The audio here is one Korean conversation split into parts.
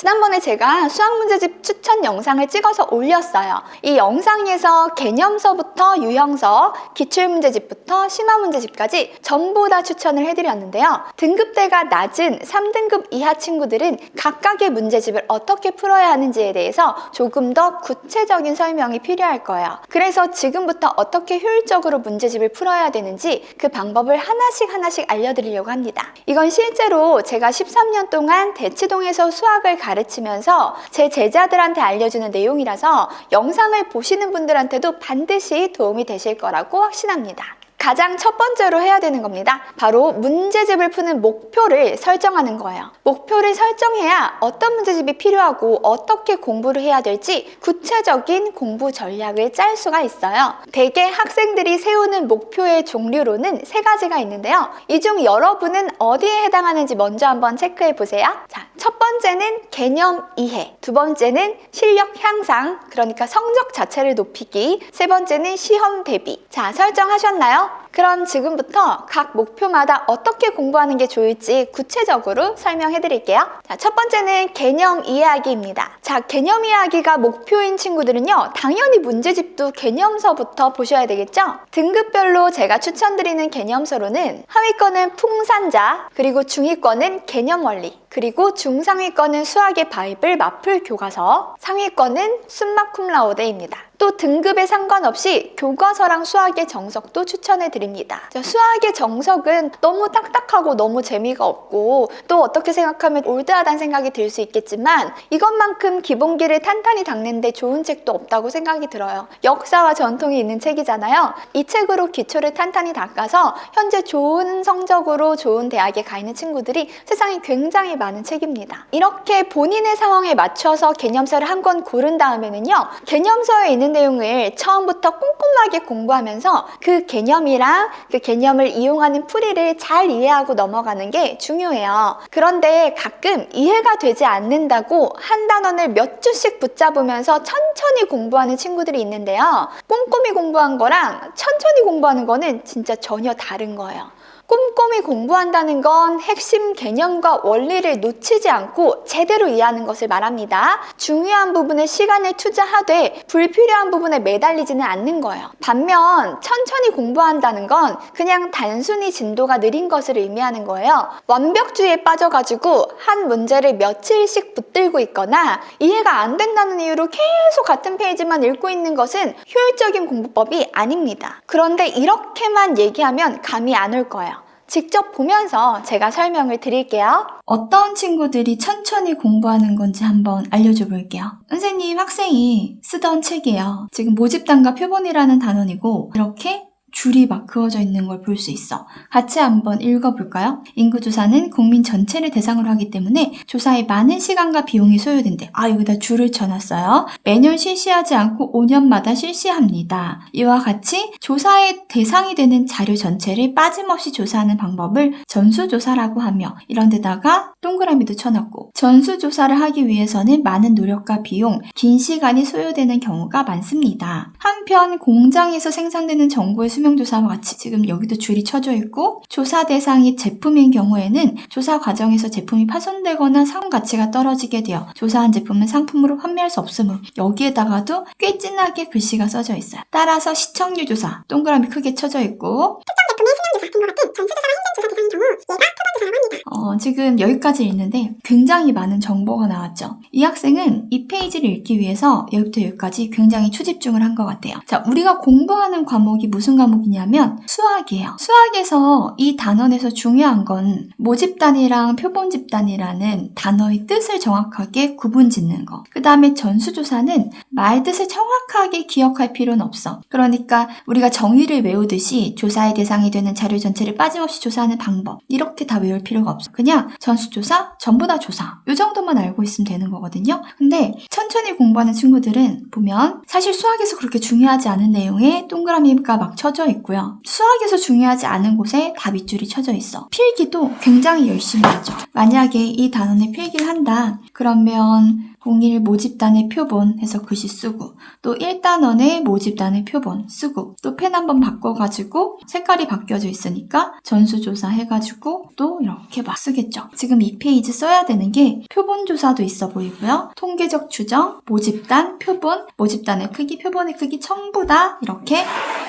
지난번에 제가 수학 문제집 추천 영상을 찍어서 올렸어요. 이 영상에서 개념서부터 유형서, 기출문제집부터 심화문제집까지 전부 다 추천을 해드렸는데요. 등급대가 낮은 3등급 이하 친구들은 각각의 문제집을 어떻게 풀어야 하는지에 대해서 조금 더 구체적인 설명이 필요할 거예요. 그래서 지금부터 어떻게 효율적으로 문제집을 풀어야 되는지 그 방법을 하나씩 알려드리려고 합니다. 이건 실제로 제가 13년 동안 대치동에서 수학을 가르치면서 제 제자들한테 알려주는 내용이라서 영상을 보시는 분들한테도 반드시 도움이 되실 거라고 확신합니다. 가장 첫 번째로 해야 되는 겁니다. 바로 문제집을 푸는 목표를 설정하는 거예요. 목표를 설정해야 어떤 문제집이 필요하고 어떻게 공부를 해야 될지 구체적인 공부 전략을 짤 수가 있어요. 대개 학생들이 세우는 목표의 종류로는 3가지가 있는데요. 이 중 여러분은 어디에 해당하는지 먼저 한번 체크해 보세요. 자, 첫 번째는 개념 이해, 두 번째는 실력 향상, 그러니까 성적 자체를 높이기, 세 번째는 시험 대비. 자, 설정하셨나요? 그럼 지금부터 각 목표마다 어떻게 공부하는 게 좋을지 구체적으로 설명해 드릴게요. 자, 첫 번째는 개념 이해하기입니다. 자, 개념 이해하기가 목표인 친구들은요, 당연히 문제집도 개념서부터 보셔야 되겠죠? 등급별로 제가 추천드리는 개념서로는 하위권은 풍산자, 그리고 중위권은 개념 원리, 그리고 중상위권은 수학의 바이블 마플 교과서, 상위권은 순마 쿰라우데입니다. 또 등급에 상관없이 교과서랑 수학의 정석도 추천해 드립니다. 수학의 정석은 너무 딱딱하고 너무 재미가 없고 또 어떻게 생각하면 올드하다는 생각이 들 수 있겠지만 이것만큼 기본기를 탄탄히 닦는데 좋은 책도 없다고 생각이 들어요. 역사와 전통이 있는 책이잖아요. 이 책으로 기초를 탄탄히 닦아서 현재 좋은 성적으로 좋은 대학에 가 있는 친구들이 세상에 굉장히 많은 책입니다. 이렇게 본인의 상황에 맞춰서 개념서를 한 권 고른 다음에는요, 개념서에 있는 내용을 처음부터 꼼꼼하게 공부하면서 그 개념이랑 그 개념을 이용하는 풀이를 잘 이해하고 넘어가는 게 중요해요. 그런데 가끔 이해가 되지 않는다고 한 단원을 몇 주씩 붙잡으면서 천천히 공부하는 친구들이 있는데요. 꼼꼼히 공부한 거랑 천천히 공부하는 거는 진짜 전혀 다른 거예요. 꼼꼼히 공부한다는 건 핵심 개념과 원리를 놓치지 않고 제대로 이해하는 것을 말합니다. 중요한 부분에 시간을 투자하되 불필요한 부분에 매달리지는 않는 거예요. 반면 천천히 공부한다는 건 그냥 단순히 진도가 느린 것을 의미하는 거예요. 완벽주의에 빠져가지고 한 문제를 며칠씩 붙들고 있거나 이해가 안 된다는 이유로 계속 같은 페이지만 읽고 있는 것은 효율적인 공부법이 아닙니다. 그런데 이렇게만 얘기하면 감이 안 올 거예요. 직접 보면서 제가 설명을 드릴게요. 어떤 친구들이 천천히 공부하는 건지 한번 알려줘 볼게요. 선생님, 학생이 쓰던 책이에요. 지금 모집단과 표본이라는 단원이고 이렇게 줄이 막 그어져 있는 걸 볼 수 있어. 같이 한번 읽어볼까요? 인구조사는 국민 전체를 대상으로 하기 때문에 조사에 많은 시간과 비용이 소요된대. 여기다 줄을 쳐놨어요. 매년 실시하지 않고 5년마다 실시합니다. 이와 같이 조사의 대상이 되는 자료 전체를 빠짐없이 조사하는 방법을 전수조사라고 하며, 이런 데다가 동그라미도 쳐놨고, 전수조사를 하기 위해서는 많은 노력과 비용, 긴 시간이 소요되는 경우가 많습니다. 한편 공장에서 생산되는 정보의 수명조사와 같이 지금 여기도 줄이 쳐져 있고, 조사 대상이 제품인 경우에는 조사 과정에서 제품이 파손되거나 상품 가치가 떨어지게 되어 조사한 제품은 상품으로 판매할 수 없으므로 여기에다가도 꽤 진하게 글씨가 써져 있어요. 따라서 시청률 조사, 동그라미 크게 쳐져 있고, 특정 제품의 수명조사 등과 같은 전수조사가 힘든 조사 대상인 경우 얘가 표본조사라고 합니다. 지금 여기까지 읽는데 굉장히 많은 정보가 나왔죠. 이 학생은 이 페이지를 읽기 위해서 여기부터 여기까지 굉장히 초집중을 한 것 같아요. 자, 우리가 공부하는 과목이 무슨 과목이냐면 수학이에요. 수학에서 이 단원에서 중요한 건 모집단이랑 표본집단이라는 단어의 뜻을 정확하게 구분 짓는 거. 그 다음에 전수조사는 말뜻을 정확하게 기억할 필요는 없어. 그러니까 우리가 정의를 외우듯이 조사의 대상이 되는 자료 전체를 빠짐없이 조사하는 방법, 이렇게 다 외울 필요가 없어. 그냥 전수조사, 전부 다 조사, 이 정도만 알고 있으면 되는 거거든요. 근데 천천히 공부하는 친구들은 보면 사실 수학에서 그렇게 중요하지 않은 내용에 동그라미가 막 쳐져 있고요. 수학에서 중요하지 않은 곳에 다 밑줄이 쳐져 있어. 필기도 굉장히 열심히 하죠. 만약에 이 단원을 필기를 한다 그러면 01 모집단의 표본 해서 글씨 쓰고, 또 1단원의 모집단의 표본 쓰고, 또 펜 한번 바꿔가지고 색깔이 바뀌어져 있으니까 전수조사 해가지고 또 이렇게 막 쓰겠죠. 지금 이 페이지 써야 되는 게 표본조사도 있어 보이고요. 통계적 추정, 모집단, 표본, 모집단의 크기, 표본의 크기 전부 다 이렇게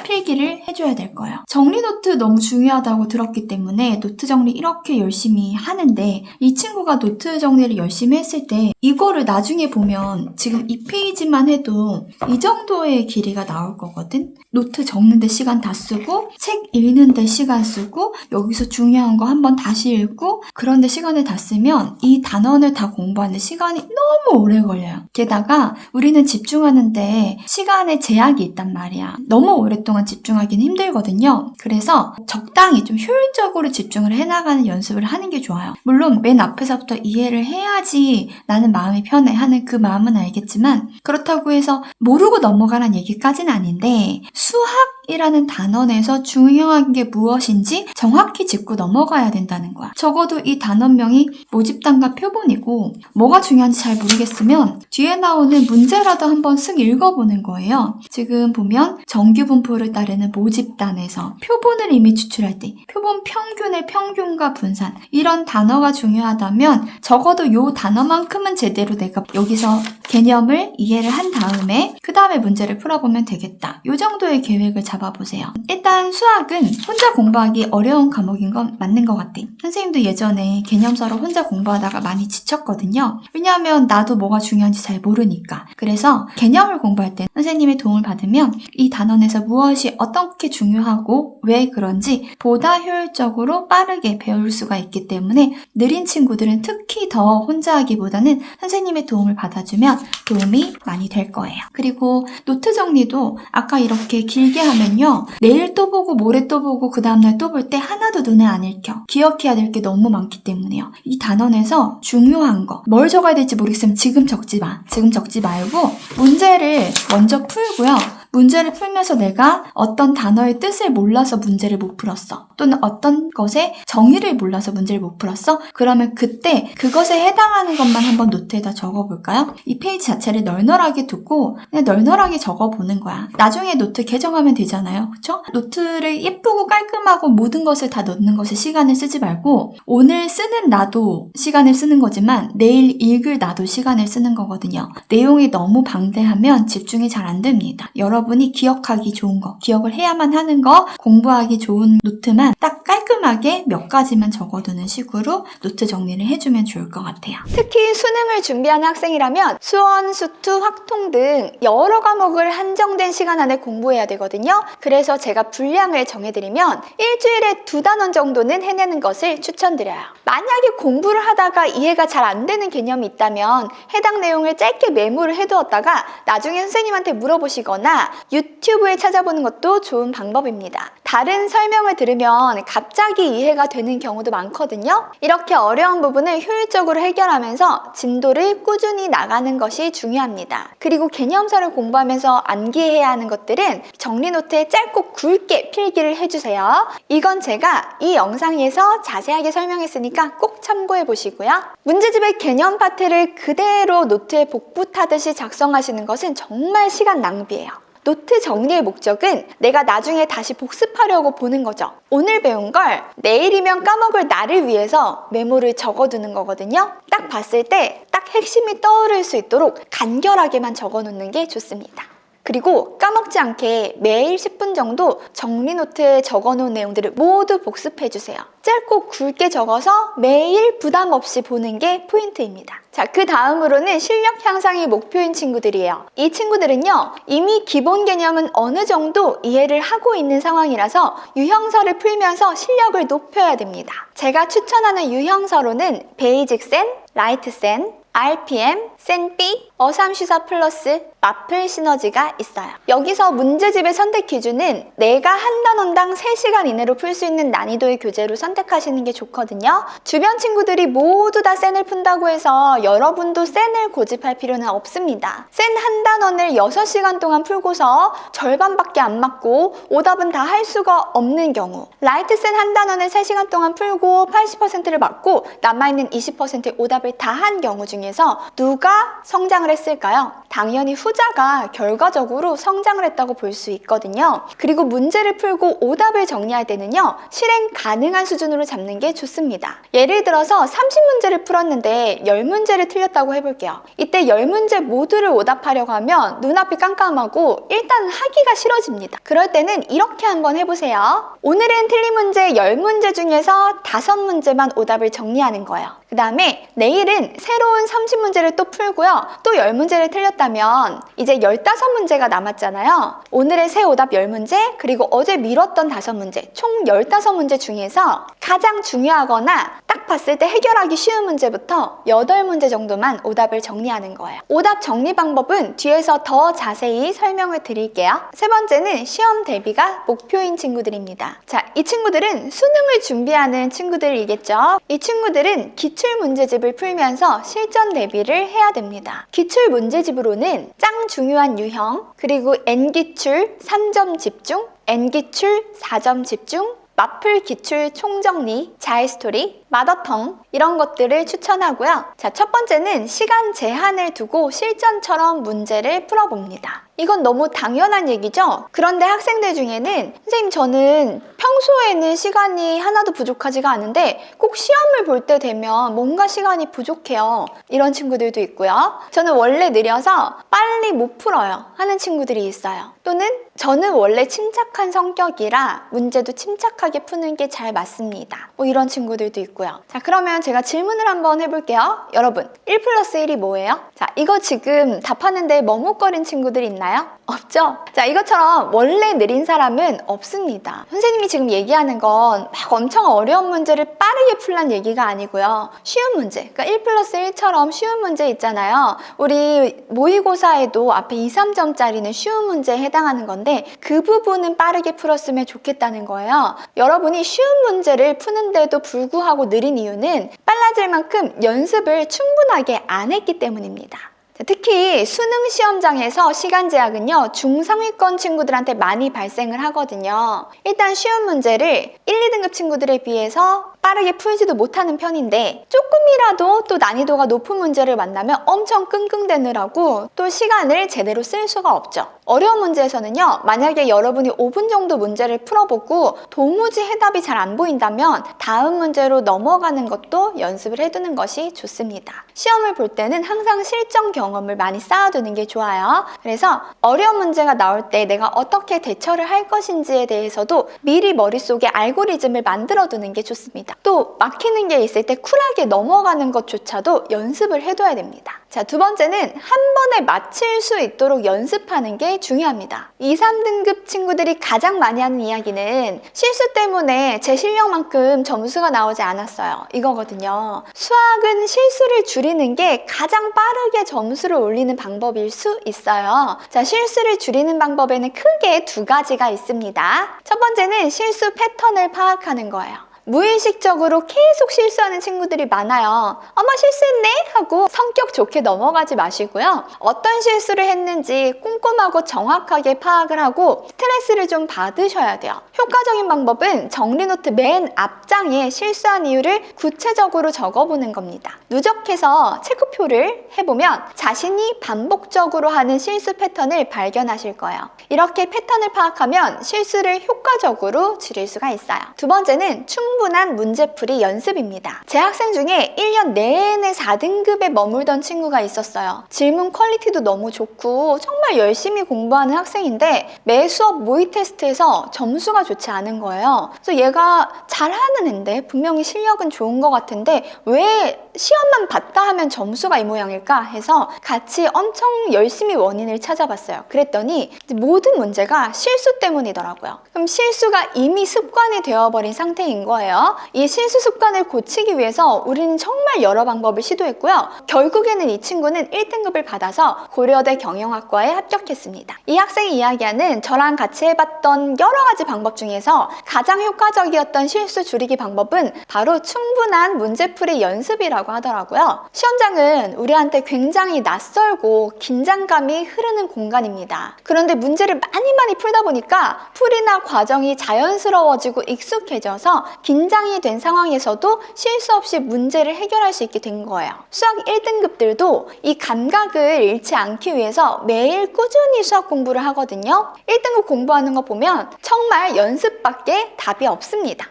필기를 해줘야 될 거예요. 정리 노트 너무 중요하다고 들었기 때문에 노트 정리 이렇게 열심히 하는데, 이 친구가 노트 정리를 열심히 했을 때 이거를 나중에 보면 지금 이 페이지만 해도 이 정도의 길이가 나올 거거든. 노트 적는데 시간 다 쓰고, 책 읽는데 시간 쓰고, 여기서 중요한 거 한번 다시 읽고, 그런데 시간을 다 쓰면 이 단원을 다 공부하는데 시간이 너무 오래 걸려요. 게다가 우리는 집중하는데 시간에 제약이 있단 말이야. 너무 오랫동안 집중하기는 힘들거든요. 그래서 적당히 좀 효율적으로 집중을 해나가는 연습을 하는 게 좋아요. 물론 맨 앞에서부터 이해를 해야지 나는 마음이 편해 하는 그 마음은 알겠지만, 그렇다고 해서 모르고 넘어가라는 얘기까지는 아닌데, 수학이라는 단원에서 중요한 게 무엇인지 정확히 짚고 넘어가야 된다는 거야. 적어도 이 단원명이 모집단과 표본이고 뭐가 중요한지 잘 모르겠으면 뒤에 나오는 문제라도 한번 쓱 읽어보는 거예요. 지금 보면 정규 분포를 따르는 모집단에서 표본을 이미 추출할 때 표본 평균의 평균과 분산, 이런 단어가 중요하다면 적어도 이 단어만큼은 제대로 내가 여기서 개념을 이해를 한 다음에 그 다음에 문제를 풀어보면 되겠다. 이 정도의 계획을 잡아보세요. 일단 수학은 혼자 공부하기 어려운 과목인 건 맞는 것 같아. 선생님도 예전에 개념서를 혼자 공부하다가 많이 지쳤거든요. 왜냐하면 나도 뭐가 중요한지 잘 모르니까. 그래서 개념을 공부할 때 선생님의 도움을 받으면 이 단원에서 무엇이 어떻게 중요하고 왜 그런지 보다 효율적으로 빠르게 배울 수가 있기 때문에 느린 친구들은 특히 더 혼자 하기보다는 선생님의 도움을 받아주면 도움이 많이 될 거예요. 그리고 노트 정리도 아까 이렇게 길게 하면요, 내일 또 보고 모레 또 보고 그 다음날 또 볼 때 하나도 눈에 안 읽혀. 기억해야 될 게 너무 많기 때문에요. 이 단원에서 중요한 거, 뭘 적어야 될지 모르겠으면 지금 적지 마. 지금 적지 말고 문제를 먼저 풀고요. 문제를 풀면서 내가 어떤 단어의 뜻을 몰라서 문제를 못 풀었어. 또는 어떤 것의 정의를 몰라서 문제를 못 풀었어? 그러면 그때 그것에 해당하는 것만 한번 노트에다 적어볼까요? 이 페이지 자체를 널널하게 두고 그냥 널널하게 적어보는 거야. 나중에 노트 개정하면 되잖아요. 그쵸? 노트를 예쁘고 깔끔하고 모든 것을 다 넣는 것에 시간을 쓰지 말고 오늘 쓰는 나도 시간을 쓰는 거지만 내일 읽을 나도 시간을 쓰는 거거든요. 내용이 너무 방대하면 집중이 잘 안 됩니다. 여러분이 기억하기 좋은 거, 기억을 해야만 하는 거, 공부하기 좋은 노트만 딱 깔끔하게 몇 가지만 적어두는 식으로 노트 정리를 해주면 좋을 것 같아요. 특히 수능을 준비하는 학생이라면 수원, 수투, 확통 등 여러 과목을 한정된 시간 안에 공부해야 되거든요. 그래서 제가 분량을 정해드리면 일주일에 2단원 정도는 해내는 것을 추천드려요. 만약에 공부를 하다가 이해가 잘 안 되는 개념이 있다면 해당 내용을 짧게 메모를 해두었다가 나중에 선생님한테 물어보시거나 유튜브에 찾아보는 것도 좋은 방법입니다. 다른 설명을 들으면 갑자기 이해가 되는 경우도 많거든요. 이렇게 어려운 부분을 효율적으로 해결하면서 진도를 꾸준히 나가는 것이 중요합니다. 그리고 개념서를 공부하면서 암기해야 하는 것들은 정리 노트에 짧고 굵게 필기를 해주세요. 이건 제가 이 영상에서 자세하게 설명했으니까 꼭 참고해 보시고요. 문제집의 개념 파트를 그대로 노트에 복부 타듯이 작성하시는 것은 정말 시간 낭비예요. 노트 정리의 목적은 내가 나중에 다시 복습하려고 보는 거죠. 오늘 배운 걸 내일이면 까먹을 나를 위해서 메모를 적어두는 거거든요. 딱 봤을 때 딱 핵심이 떠오를 수 있도록 간결하게만 적어놓는 게 좋습니다. 그리고 까먹지 않게 매일 10분 정도 정리 노트에 적어놓은 내용들을 모두 복습해주세요. 짧고 굵게 적어서 매일 부담 없이 보는 게 포인트입니다. 자, 그 다음으로는 실력 향상이 목표인 친구들이에요. 이 친구들은요, 이미 기본 개념은 어느 정도 이해를 하고 있는 상황이라서 유형서를 풀면서 실력을 높여야 됩니다. 제가 추천하는 유형서로는 베이직센, 라이트센, RPM, 센비, 어삼시사 플러스, 마플 시너지가 있어요. 여기서 문제집의 선택 기준은 내가 한 단원당 3시간 이내로 풀 수 있는 난이도의 교재로 선택하시는 게 좋거든요. 주변 친구들이 모두 다 센을 푼다고 해서 여러분도 센을 고집할 필요는 없습니다. 센 한 단원을 6시간 동안 풀고서 절반밖에 안 맞고 오답은 다 할 수가 없는 경우, 라이트 센 한 단원을 3시간 동안 풀고 80%를 맞고 남아있는 20%의 오답을 다 한 경우 중에 중에서 누가 성장을 했을까요? 당연히 후자가 결과적으로 성장을 했다고 볼 수 있거든요. 그리고 문제를 풀고 오답을 정리할 때는요, 실행 가능한 수준으로 잡는 게 좋습니다. 예를 들어서 30문제를 풀었는데 10문제를 틀렸다고 해볼게요. 이때 10문제 모두를 오답하려고 하면 눈앞이 깜깜하고 일단 하기가 싫어집니다. 그럴 때는 이렇게 한번 해보세요. 오늘은 틀린 문제 10문제 중에서 5문제만 오답을 정리하는 거예요. 그 다음에 내일은 새로운 30문제를 또 풀고요. 또 10문제를 틀렸다면 이제 15문제가 남았잖아요. 오늘의 새 오답 10문제, 그리고 어제 미뤘던 5문제, 총 15문제 중에서 가장 중요하거나 딱 봤을 때 해결하기 쉬운 문제부터 8문제 정도만 오답을 정리하는 거예요. 오답 정리 방법은 뒤에서 더 자세히 설명을 드릴게요. 세 번째는 시험 대비가 목표인 친구들입니다. 자, 이 친구들은 수능을 준비하는 친구들이겠죠. 이 친구들은 기출문제집을 풀면서 실전 대비를 해야 됩니다. 기출문제집으로는 짱 중요한 유형, 그리고 N기출 3점 집중, N기출 4점 집중, 마플 기출 총정리, 자해스토리, 마더텅 이런 것들을 추천하고요. 자, 첫 번째는 시간 제한을 두고 실전처럼 문제를 풀어봅니다. 이건 너무 당연한 얘기죠? 그런데 학생들 중에는 선생님 저는 평소에는 시간이 하나도 부족하지가 않은데 꼭 시험을 볼 때 되면 뭔가 시간이 부족해요. 이런 친구들도 있고요. 저는 원래 느려서 빨리 못 풀어요 하는 친구들이 있어요. 또는 저는 원래 침착한 성격이라 문제도 침착하게 푸는 게 잘 맞습니다. 뭐 이런 친구들도 있고요. 자, 그러면 제가 질문을 한번 해볼게요. 여러분, 1+1이 뭐예요? 자, 이거 지금 답하는데 머뭇거린 친구들 있나요? 없죠? 자, 이것처럼 원래 느린 사람은 없습니다. 선생님이 지금 얘기하는 건 막 엄청 어려운 문제를 빠르게 풀란 얘기가 아니고요. 쉬운 문제, 그러니까 1+1처럼 쉬운 문제 있잖아요. 우리 모의고사에도 앞에 2, 3점짜리는 쉬운 문제에 해당하는 건데 그 부분은 빠르게 풀었으면 좋겠다는 거예요. 여러분이 쉬운 문제를 푸는데도 불구하고 느린 이유는 빨라질 만큼 연습을 충분하게 안 했기 때문입니다. 특히 수능 시험장에서 시간 제약은요, 중상위권 친구들한테 많이 발생을 하거든요. 일단 쉬운 문제를 1, 2등급 친구들에 비해서 빠르게 풀지도 못하는 편인데 조금이라도 또 난이도가 높은 문제를 만나면 엄청 끙끙대느라고 또 시간을 제대로 쓸 수가 없죠. 어려운 문제에서는요, 만약에 여러분이 5분 정도 문제를 풀어보고 도무지 해답이 잘 안 보인다면 다음 문제로 넘어가는 것도 연습을 해두는 것이 좋습니다. 시험을 볼 때는 항상 실전 경험을 많이 쌓아두는 게 좋아요. 그래서 어려운 문제가 나올 때 내가 어떻게 대처를 할 것인지에 대해서도 미리 머릿속에 알고리즘을 만들어두는 게 좋습니다. 또 막히는 게 있을 때 쿨하게 넘어가는 것조차도 연습을 해둬야 됩니다. 자, 두 번째는 한 번에 맞힐 수 있도록 연습하는 게 중요합니다. 2, 3등급 친구들이 가장 많이 하는 이야기는 실수 때문에 제 실력만큼 점수가 나오지 않았어요. 이거거든요. 수학은 실수를 줄이는 게 가장 빠르게 점수를 올리는 방법일 수 있어요. 자, 실수를 줄이는 방법에는 크게 2가지가 있습니다. 첫 번째는 실수 패턴을 파악하는 거예요. 무의식적으로 계속 실수하는 친구들이 많아요. 어머 실수했네 하고 성격 좋게 넘어가지 마시고요. 어떤 실수를 했는지 꼼꼼하고 정확하게 파악을 하고 스트레스를 좀 받으셔야 돼요. 효과적인 방법은 정리 노트 맨 앞장에 실수한 이유를 구체적으로 적어보는 겁니다. 누적해서 체크표를 해보면 자신이 반복적으로 하는 실수 패턴을 발견하실 거예요. 이렇게 패턴을 파악하면 실수를 효과적으로 줄일 수가 있어요. 두 번째는 충분한 문제풀이 연습입니다. 제 학생 중에 1년 내내 4등급에 머물던 친구가 있었어요. 질문 퀄리티도 너무 좋고 정말 열심히 공부하는 학생인데 매 수업 모의 테스트에서 점수가 좋지 않은 거예요. 그래서 얘가 잘하는 애인데 분명히 실력은 좋은 것 같은데 왜 시험만 봤다 하면 점수가 이 모양일까 해서 같이 엄청 열심히 원인을 찾아봤어요. 그랬더니 모든 문제가 실수 때문이더라고요. 그럼 실수가 이미 습관이 되어버린 상태인 거예요. 이 실수 습관을 고치기 위해서 우리는 정말 여러 방법을 시도했고요. 결국에는 이 친구는 1등급을 받아서 고려대 경영학과에 합격했습니다. 이 학생이 이야기하는 저랑 같이 해봤던 여러 가지 방법 중에서 가장 효과적이었던 실수 줄이기 방법은 바로 충분한 문제풀이 연습이라고 공부라고 하더라고요. 시험장은 우리한테 굉장히 낯설고 긴장감이 흐르는 공간입니다. 그런데 문제를 많이 풀다 보니까 풀이나 과정이 자연스러워지고 익숙해져서 긴장이 된 상황에서도 실수 없이 문제를 해결할 수 있게 된 거예요. 수학 1등급들도 이 감각을 잃지 않기 위해서 매일 꾸준히 수학 공부를 하거든요. 1등급 공부하는 거 보면 정말 연습밖에 답이 없습니다.